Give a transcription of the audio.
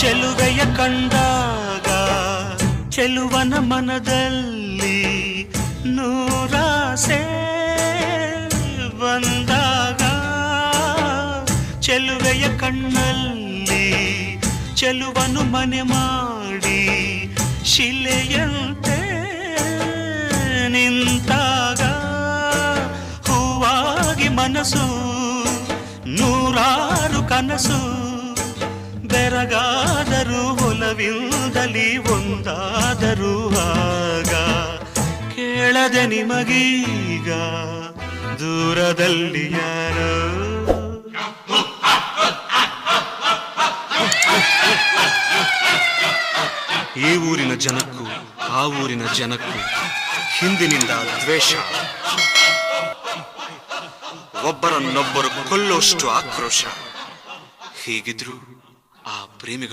ಚೆಲುವೆಯ ಕಂಡಾಗ ಚೆಲುವನ ಮನದಲ್ಲಿ ನೂರಾಸೆ ಬಂದಾಗ ಚೆಲುವೆಯ ಕಣ್ಣಲ್ಲಿ ಚೆಲುವನು ಮನೆ ಮಾಡಿ ಶಿಲೆಯಂತೆ ನಿಂತಾಗ ಹೂವಾಗಿ ಮನಸ್ಸು ನೂರಾರು ಕನಸು ಬೆರಗಾದರೂ ಒಲವಿಲ್ಲದಲಿ ಒಂದಾದರೂ ಆಗ ಕೇಳದೆ ನಿಮಗೀಗ ದೂರದಲ್ಲಿ ಯಾರೋ ಈ ಊರಿನ ಜನಕ್ಕೂ ಆ ಊರಿನ ಜನಕ್ಕೂ ಹಿಂದಿನಿಂದ ದ್ವೇಷ, ಒಬ್ಬರನ್ನೊಬ್ಬರು ಕೊಲ್ಲೋಷ್ಟು ಆಕ್ರೋಶ. ಹೀಗಿದ್ರು ಆ ಪ್ರೇಮಿಗಳು